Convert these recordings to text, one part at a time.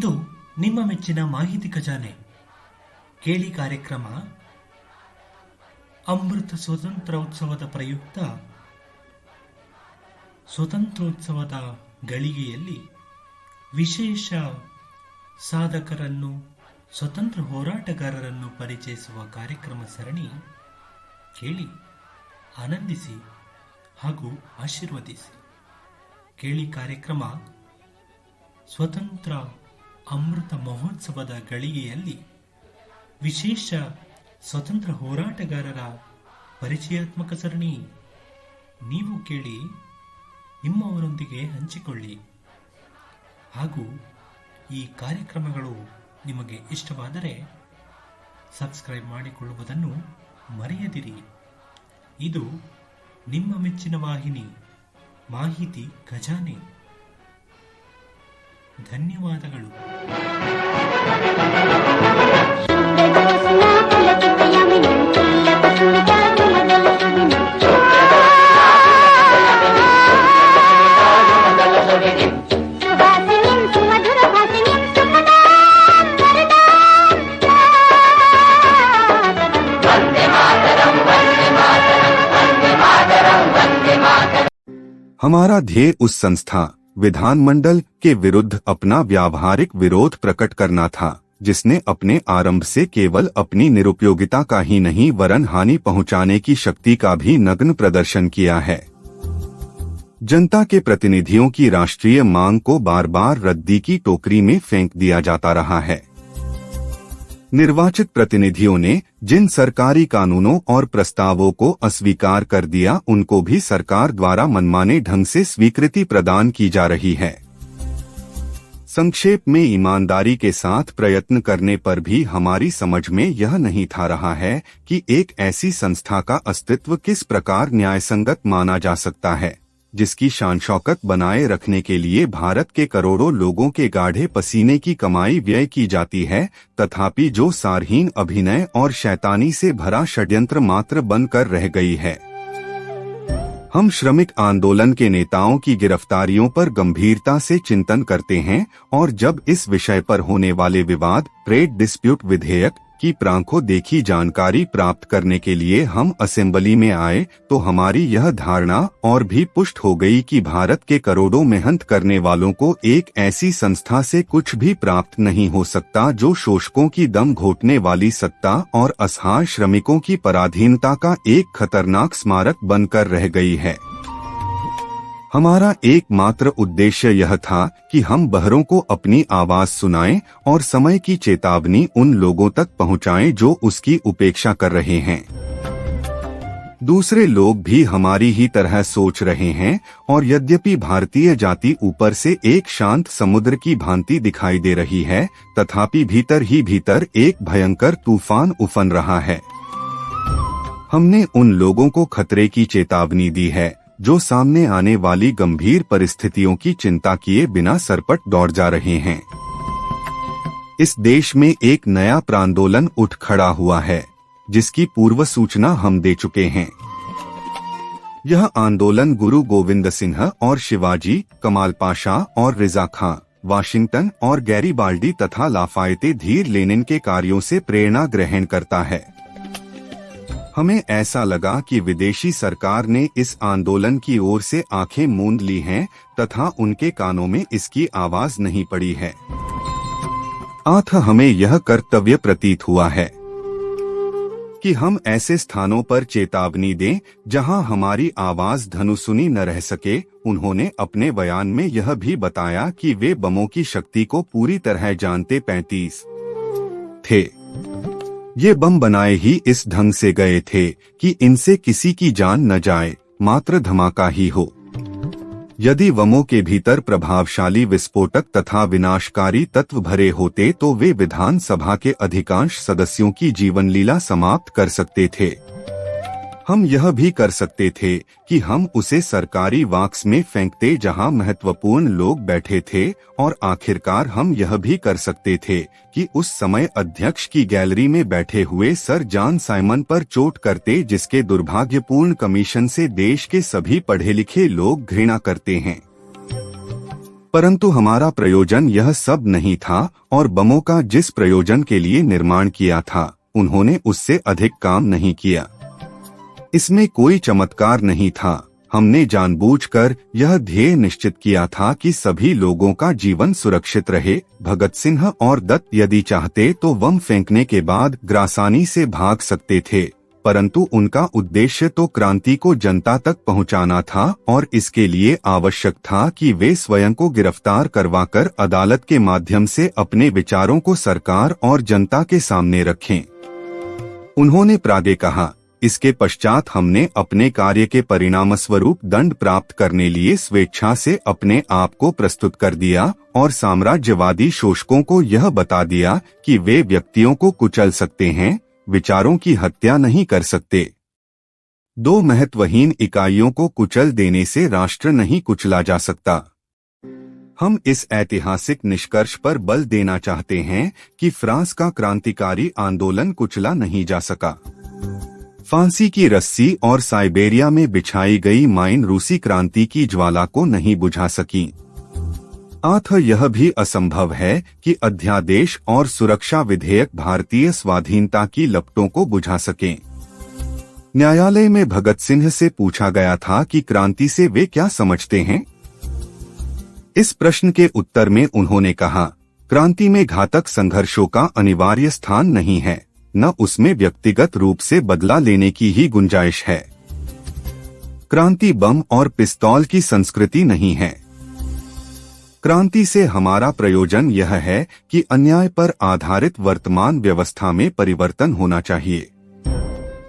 ಇದು ನಿಮ್ಮ ಮೆಚ್ಚಿನ ಮಾಹಿತಿ ಖಜಾನೆ. ಕೇಳಿ ಕಾರ್ಯಕ್ರಮ ಅಮೃತ ಸ್ವತಂತ್ರೋತ್ಸವದ ಪ್ರಯುಕ್ತ ಸ್ವತಂತ್ರೋತ್ಸವದ ಗಳಿಗೆಯಲ್ಲಿ ವಿಶೇಷ ಸಾಧಕರನ್ನು, ಸ್ವತಂತ್ರ ಹೋರಾಟಗಾರರನ್ನು ಪರಿಚಯಿಸುವ ಕಾರ್ಯಕ್ರಮ ಸರಣಿ. ಕೇಳಿ, ಆನಂದಿಸಿ ಹಾಗೂ ಆಶೀರ್ವದಿಸಿ. ಕೇಳಿ ಕಾರ್ಯಕ್ರಮ ಸ್ವತಂತ್ರ ಅಮೃತ ಮಹೋತ್ಸವದ ಗಳಿಗೆಯಲ್ಲಿ ವಿಶೇಷ ಸ್ವತಂತ್ರ ಹೋರಾಟಗಾರರ ಪರಿಚಯಾತ್ಮಕ ಸರಣಿ. ನೀವು ಕೇಳಿ, ನಿಮ್ಮವರೊಂದಿಗೆ ಹಂಚಿಕೊಳ್ಳಿ. ಹಾಗೂ ಈ ಕಾರ್ಯಕ್ರಮಗಳು ನಿಮಗೆ ಇಷ್ಟವಾದರೆ ಸಬ್ಸ್ಕ್ರೈಬ್ ಮಾಡಿಕೊಳ್ಳುವುದನ್ನು ಮರೆಯದಿರಿ. ಇದು ನಿಮ್ಮ ಮೆಚ್ಚಿನ ವಾಹಿನಿ ಮಾಹಿತಿ ಖಜಾನೆ. ಧನ್ಯವಾದಗಳು. हमारा ध्येय उस संस्था विधानमंडल के विरुद्ध अपना व्यावहारिक विरोध प्रकट करना था, जिसने अपने आरंभ से केवल अपनी निरुपयोगिता का ही नहीं वरन हानि पहुंचाने की शक्ति का भी नग्न प्रदर्शन किया है। जनता के प्रतिनिधियों की राष्ट्रीय मांग को बार बार रद्दी की टोकरी में फेंक दिया जाता रहा है। निर्वाचित प्रतिनिधियों ने जिन सरकारी कानूनों और प्रस्तावों को अस्वीकार कर दिया, उनको भी सरकार द्वारा मनमाने ढंग से स्वीकृति प्रदान की जा रही है। संक्षेप में, ईमानदारी के साथ प्रयत्न करने पर भी हमारी समझ में यह नहीं था रहा है कि एक ऐसी संस्था का अस्तित्व किस प्रकार न्यायसंगत माना जा सकता है, जिसकी शान शौकत बनाए रखने के लिए भारत के करोड़ों लोगों के गाढ़े पसीने की कमाई व्यय की जाती है, तथापि जो सारहीन अभिनय और शैतानी से भरा षड्यंत्र मात्र बनकर रह गई है। हम श्रमिक आंदोलन के नेताओं की गिरफ्तारियों पर गंभीरता से चिंतन करते हैं और जब इस विषय पर होने वाले विवाद ट्रेड डिस्प्यूट विधेयक की प्रांखों देखी जानकारी प्राप्त करने के लिए हम असेंबली में आए, तो हमारी यह धारणा और भी पुष्ट हो गई कि भारत के करोड़ों मेहनत करने वालों को एक ऐसी संस्था से कुछ भी प्राप्त नहीं हो सकता जो शोषकों की दम घोटने वाली सत्ता और असहाय श्रमिकों की पराधीनता का एक खतरनाक स्मारक बनकर रह गई है। हमारा एकमात्र उद्देश्य यह था कि हम बहरों को अपनी आवाज सुनाएं और समय की चेतावनी उन लोगों तक पहुंचाएं जो उसकी उपेक्षा कर रहे हैं। दूसरे लोग भी हमारी ही तरह सोच रहे हैं और यद्यपि भारतीय जाति ऊपर से एक शांत समुद्र की भांति दिखाई दे रही है, तथापि भीतर ही भीतर एक भयंकर तूफान उफन रहा है। हमने उन लोगों को खतरे की चेतावनी दी है जो सामने आने वाली गंभीर परिस्थितियों की चिंता किए बिना सरपट दौड़ जा रहे हैं। इस देश में एक नया प्रांदोलन उठ खड़ा हुआ है, जिसकी पूर्व सूचना हम दे चुके हैं। यह आंदोलन गुरु गोविंद सिंह और शिवाजी, कमाल पाशा और रिजा खां, वाशिंगटन और गैरीबाल्डी तथा लाफायते धीर लेनिन के कार्यों से प्रेरणा ग्रहण करता है। हमें ऐसा लगा कि विदेशी सरकार ने इस आंदोलन की ओर से आंखें मूंद ली हैं तथा उनके कानों में इसकी आवाज नहीं पड़ी है। अतः हमें यह कर्तव्य प्रतीत हुआ है कि हम ऐसे स्थानों पर चेतावनी दें जहां हमारी आवाज धनुसुनी न रह सके। उन्होंने अपने बयान में यह भी बताया कि वे बमों की शक्ति को पूरी तरह जानते 35 थे। ये बम बनाए ही इस ढंग से गए थे कि इनसे किसी की जान न जाए, मात्र धमाका ही हो। यदि बमों के भीतर प्रभावशाली विस्फोटक तथा विनाशकारी तत्व भरे होते तो वे विधानसभा के अधिकांश सदस्यों की जीवन लीला समाप्त कर सकते थे। हम यह भी कर सकते थे कि हम उसे सरकारी वाक्स में फेंकते जहां महत्वपूर्ण लोग बैठे थे, और आखिरकार हम यह भी कर सकते थे कि उस समय अध्यक्ष की गैलरी में बैठे हुए सर जॉन साइमन पर चोट करते, जिसके दुर्भाग्यपूर्ण कमीशन से देश के सभी पढ़े लिखे लोग घृणा करते हैं। परंतु हमारा प्रयोजन यह सब नहीं था और बमों का जिस प्रयोजन के लिए निर्माण किया था उन्होंने उससे अधिक काम नहीं किया। इसमें कोई चमत्कार नहीं था। हमने जानबूझकर यह ध्येय निश्चित किया था कि सभी लोगों का जीवन सुरक्षित रहे। भगत सिंह और दत्त यदि चाहते तो बम फेंकने के बाद ग्रासानी से भाग सकते थे, परंतु उनका उद्देश्य तो क्रांति को जनता तक पहुंचाना था और इसके लिए आवश्यक था कि वे स्वयं को गिरफ्तार करवाकर अदालत के माध्यम से अपने विचारों को सरकार और जनता के सामने रखें। उन्होंने प्रागे कहा, इसके पश्चात हमने अपने कार्य के परिणामस्वरूप दंड प्राप्त करने लिए स्वेच्छा से अपने आप को प्रस्तुत कर दिया और साम्राज्यवादी शोषकों को यह बता दिया कि वे व्यक्तियों को कुचल सकते हैं, विचारों की हत्या नहीं कर सकते। दो महत्वहीन इकाइयों को कुचल देने से राष्ट्र नहीं कुचला जा सकता। हम इस ऐतिहासिक निष्कर्ष पर बल देना चाहते हैं कि फ्रांस का क्रांतिकारी आंदोलन कुचला नहीं जा सका। फांसी की रस्सी और साइबेरिया में बिछाई गई माइन रूसी क्रांति की ज्वाला को नहीं बुझा सकी। अतः यह भी असंभव है कि अध्यादेश और सुरक्षा विधेयक भारतीय स्वाधीनता की लपटों को बुझा सकें। न्यायालय में भगत सिंह से पूछा गया था कि क्रांति से वे क्या समझते हैं। इस प्रश्न के उत्तर में उन्होंने कहा, क्रांति में घातक संघर्षों का अनिवार्य स्थान नहीं है, न उसमें व्यक्तिगत रूप से बदला लेने की ही गुंजाइश है। क्रांति बम और पिस्तौल की संस्कृति नहीं है। क्रांति से हमारा प्रयोजन यह है कि अन्याय पर आधारित वर्तमान व्यवस्था में परिवर्तन होना चाहिए।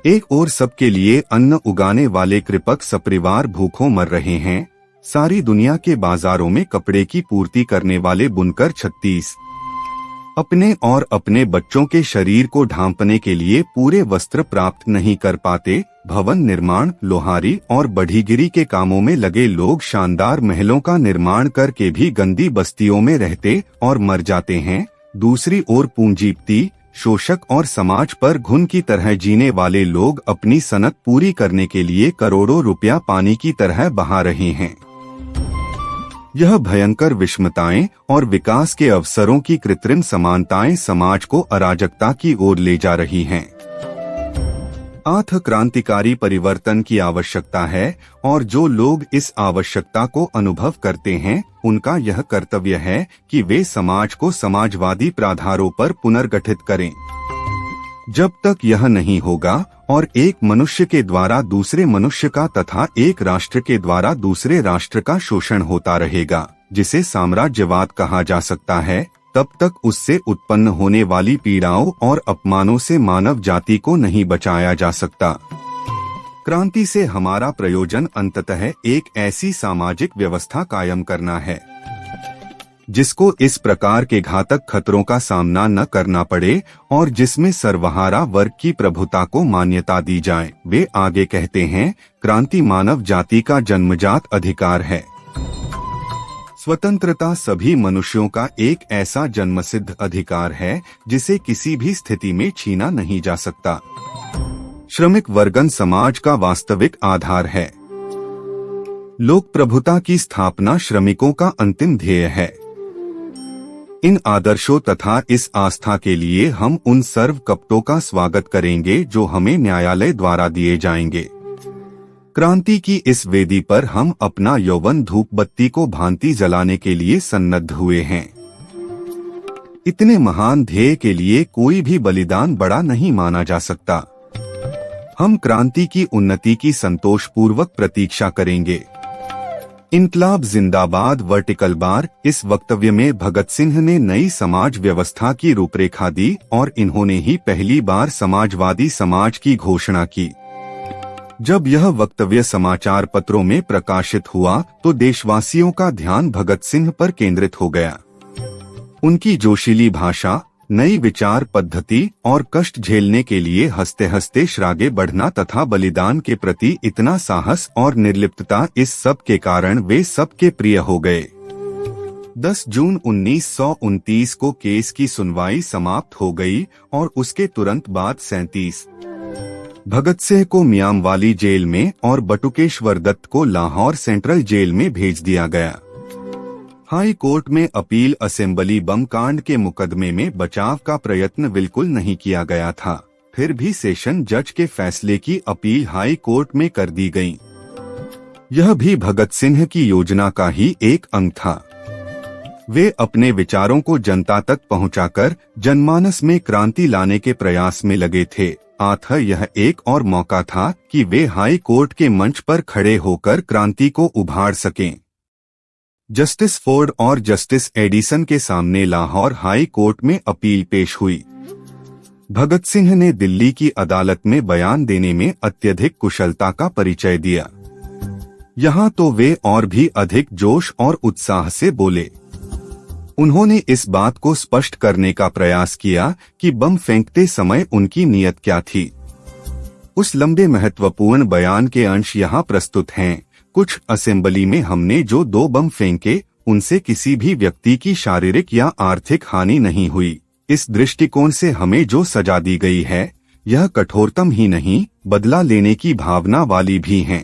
एक ओर सबके लिए अन्न उगाने वाले कृपक सपरिवार भूखों मर रहे हैं, सारी दुनिया के बाजारों में कपड़े की पूर्ति करने वाले बुनकर 36 अपने और अपने बच्चों के शरीर को ढांपने के लिए पूरे वस्त्र प्राप्त नहीं कर पाते, भवन निर्माण, लोहारी और बढ़ीगिरी के कामों में लगे लोग शानदार महलों का निर्माण करके भी गंदी बस्तियों में रहते और मर जाते हैं। दूसरी ओर पूंजीपति, शोषक और समाज पर घुन की तरह जीने वाले लोग अपनी सनत पूरी करने के लिए करोड़ों रुपया पानी की तरह बहा रहे हैं। यह भयंकर विषमताएं और विकास के अवसरों की कृत्रिम समानताएं समाज को अराजकता की ओर ले जा रही हैं। अतः क्रांतिकारी परिवर्तन की आवश्यकता है और जो लोग इस आवश्यकता को अनुभव करते हैं उनका यह कर्तव्य है कि वे समाज को समाजवादी प्राधारों पर पुनर्गठित करें। जब तक यह नहीं होगा और एक मनुष्य के द्वारा दूसरे मनुष्य का तथा एक राष्ट्र के द्वारा दूसरे राष्ट्र का शोषण होता रहेगा, जिसे साम्राज्यवाद कहा जा सकता है, तब तक उससे उत्पन्न होने वाली पीड़ाओं और अपमानों से मानव जाति को नहीं बचाया जा सकता। क्रांति से हमारा प्रयोजन अंततः एक ऐसी सामाजिक व्यवस्था कायम करना है जिसको इस प्रकार के घातक खतरों का सामना न करना पड़े और जिसमें सर्वहारा वर्ग की प्रभुता को मान्यता दी जाए। वे आगे कहते हैं, क्रांति मानव जाति का जन्मजात अधिकार है। स्वतंत्रता सभी मनुष्यों का एक ऐसा जन्मसिद्ध अधिकार है जिसे किसी भी स्थिति में छीना नहीं जा सकता। श्रमिक वर्गन समाज का वास्तविक आधार है। लोक प्रभुता की स्थापना श्रमिकों का अंतिम ध्येय है। इन आदर्शों तथा इस आस्था के लिए हम उन सर्व कपटों का स्वागत करेंगे जो हमें न्यायालय द्वारा दिए जाएंगे। क्रांति की इस वेदी पर हम अपना यौवन धूप बत्ती को भांति जलाने के लिए सन्नद्ध हुए हैं। इतने महान ध्येय के लिए कोई भी बलिदान बड़ा नहीं माना जा सकता। हम क्रांति की उन्नति की संतोषपूर्वक प्रतीक्षा करेंगे। इनकलाब जिंदाबाद वर्टिकल बार। इस वक्तव्य में भगत सिंह ने नई समाज व्यवस्था की रूपरेखा दी और इन्होंने ही पहली बार समाजवादी समाज की घोषणा की। जब यह वक्तव्य समाचार पत्रों में प्रकाशित हुआ तो देशवासियों का ध्यान भगत सिंह पर केंद्रित हो गया। उनकी जोशीली भाषा, नई विचार पद्धति और कष्ट झेलने के लिए हंसते हंसते श्रागे बढ़ना तथा बलिदान के प्रति इतना साहस और निर्लिप्तता, इस सब के कारण वे सबके प्रिय हो गए। 10 जून 1929 को केस की सुनवाई समाप्त हो गई और उसके तुरंत बाद 37 भगत सिंह को मियांवाली जेल में और बटुकेश्वर दत्त को लाहौर सेंट्रल जेल में भेज दिया गया। हाई कोर्ट में अपील असेंबली बम कांड के मुकदमे में बचाव का प्रयत्न बिल्कुल नहीं किया गया था, फिर भी सेशन जज के फैसले की अपील हाई कोर्ट में कर दी गई। यह भी भगत सिंह की योजना का ही एक अंग था। वे अपने विचारों को जनता तक पहुंचाकर जनमानस में क्रांति लाने के प्रयास में लगे थे। अतः यह एक और मौका था कि वे हाई कोर्ट के मंच पर खड़े होकर क्रांति को उभार सकें। जस्टिस फोर्ड और जस्टिस एडिसन के सामने लाहौर हाई कोर्ट में अपील पेश हुई। भगत सिंह ने दिल्ली की अदालत में बयान देने में अत्यधिक कुशलता का परिचय दिया। यहाँ तो वे और भी अधिक जोश और उत्साह से बोले। उन्होंने इस बात को स्पष्ट करने का प्रयास किया कि बम फेंकते समय उनकी नीयत क्या थी। उस लंबे महत्वपूर्ण बयान के अंश यहाँ प्रस्तुत हैं। कुछ असेंबली में हमने जो 2 बम फेंके, उनसे किसी भी व्यक्ति की शारीरिक या आर्थिक हानि नहीं हुई। इस दृष्टिकोण से हमें जो सजा दी गई है, यह कठोरतम ही नहीं, बदला लेने की भावना वाली भी है।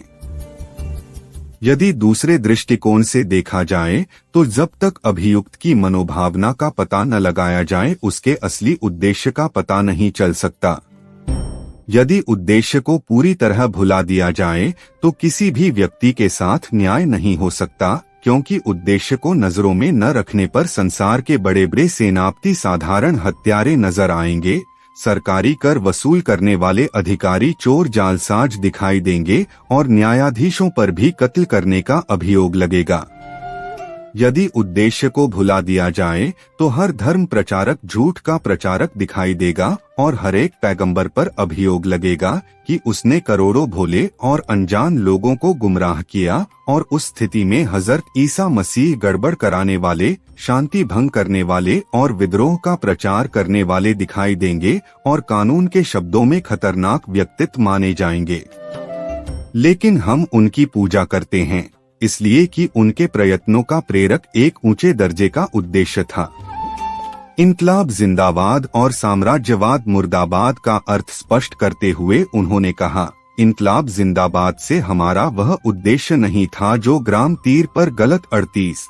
यदि दूसरे दृष्टिकोण से देखा जाए तो जब तक अभियुक्त की मनोभावना का पता न लगाया जाए, उसके असली उद्देश्य का पता नहीं चल सकता। यदि उद्देश्य को पूरी तरह भुला दिया जाए तो किसी भी व्यक्ति के साथ न्याय नहीं हो सकता, क्योंकि उद्देश्य को नजरों में न रखने पर संसार के बड़े बड़े सेनापति साधारण हत्यारे नजर आएंगे, सरकारी कर वसूल करने वाले अधिकारी चोर जालसाज दिखाई देंगे और न्यायाधीशों पर भी कत्ल करने का अभियोग लगेगा। यदि उद्देश्य को भुला दिया जाए तो हर धर्म प्रचारक झूठ का प्रचारक दिखाई देगा और हर एक पैगंबर पर अभियोग लगेगा कि उसने करोड़ों भोले और अनजान लोगों को गुमराह किया, और उस स्थिति में हजरत ईसा मसीह गड़बड़ कराने वाले, शांति भंग करने वाले और विद्रोह का प्रचार करने वाले दिखाई देंगे और कानून के शब्दों में खतरनाक व्यक्तित्व माने जाएंगे। लेकिन हम उनकी पूजा करते हैं, इसलिए कि उनके प्रयत्नों का प्रेरक एक ऊंचे दर्जे का उद्देश्य था। इनकलाब जिंदाबाद और साम्राज्यवाद मुर्दाबाद का अर्थ स्पष्ट करते हुए उन्होंने कहा, इनकलाब जिंदाबाद से हमारा वह उद्देश्य नहीं था जो ग्राम तीर पर गलत 38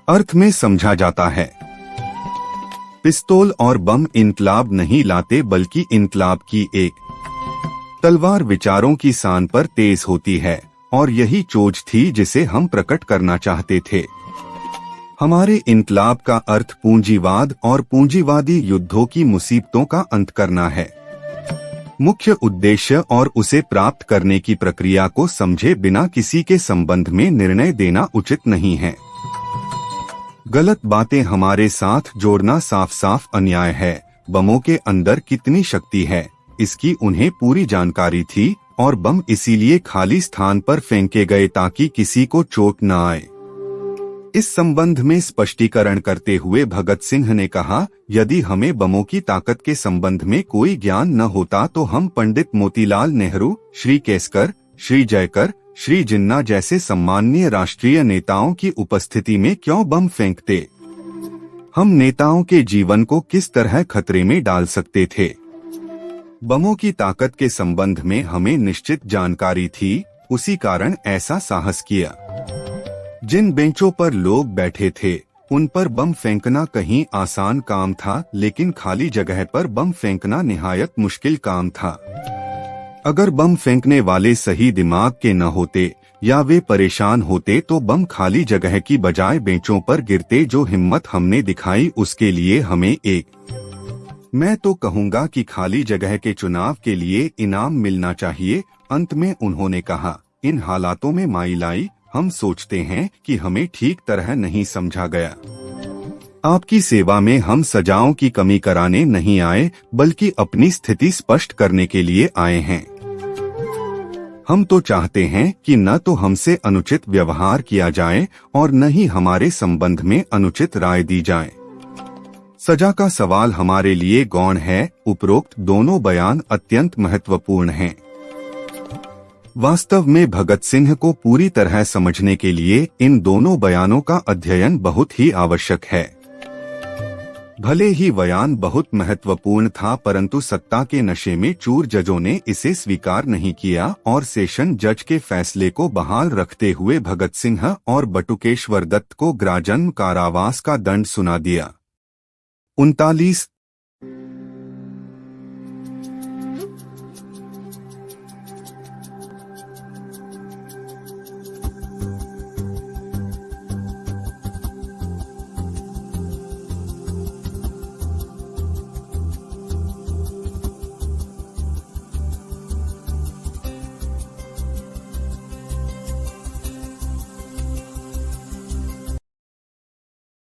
अर्थ में समझा जाता है। पिस्तौल और बम इनकलाब नहीं लाते, बल्कि इनकलाब की एक तलवार विचारों की सान पर तेज होती है, और यही चोज थी जिसे हम प्रकट करना चाहते थे। हमारे इनकलाब का अर्थ पूंजीवाद और पूंजीवादी युद्धों की मुसीबतों का अंत करना है। मुख्य उद्देश्य और उसे प्राप्त करने की प्रक्रिया को समझे बिना किसी के संबंध में निर्णय देना उचित नहीं है। गलत बातें हमारे साथ जोड़ना साफ साफ अन्याय है। बमों के अंदर कितनी शक्ति है, इसकी उन्हें पूरी जानकारी थी, और बम इसीलिए खाली स्थान पर फेंके गए ताकि किसी को चोट न आए। इस संबंध में स्पष्टीकरण करते हुए भगत सिंह ने कहा, यदि हमें बमों की ताकत के संबंध में कोई ज्ञान न होता तो हम पंडित मोतीलाल नेहरू, श्री केसकर, श्री जयकर, श्री जिन्ना जैसे सम्माननीय राष्ट्रीय नेताओं की उपस्थिति में क्यों बम फेंकते? हम नेताओं के जीवन को किस तरह खतरे में डाल सकते थे? बमों की ताकत के संबंध में हमें निश्चित जानकारी थी, उसी कारण ऐसा साहस किया। जिन बेंचों पर लोग बैठे थे उन पर बम फेंकना कहीं आसान काम था, लेकिन खाली जगह पर बम फेंकना निहायत मुश्किल काम था। अगर बम फेंकने वाले सही दिमाग के न होते या वे परेशान होते तो बम खाली जगह की बजाय बेंचों पर गिरते। जो हिम्मत हमने दिखाई उसके लिए हमें मैं तो कहूँगा कि खाली जगह के चुनाव के लिए इनाम मिलना चाहिए। अंत में उन्होंने कहा, इन हालातों में माइलाई हम सोचते हैं कि हमें ठीक तरह नहीं समझा गया। आपकी सेवा में हम सजाओं की कमी कराने नहीं आए, बल्कि अपनी स्थिति स्पष्ट करने के लिए आए हैं। हम तो चाहते हैं कि न तो हमसे अनुचित व्यवहार किया जाए और न ही हमारे संबंध में अनुचित राय दी जाए। सजा का सवाल हमारे लिए गौण है। उपरोक्त दोनों बयान अत्यंत महत्वपूर्ण हैं। वास्तव में भगत सिंह को पूरी तरह समझने के लिए इन दोनों बयानों का अध्ययन बहुत ही आवश्यक है। भले ही बयान बहुत महत्वपूर्ण था, परंतु सत्ता के नशे में चूर जजों ने इसे स्वीकार नहीं किया और सेशन जज के फैसले को बहाल रखते हुए भगत सिंह और बटुकेश्वर दत्त को ग्राजन्म कारावास का दंड सुना दिया। 39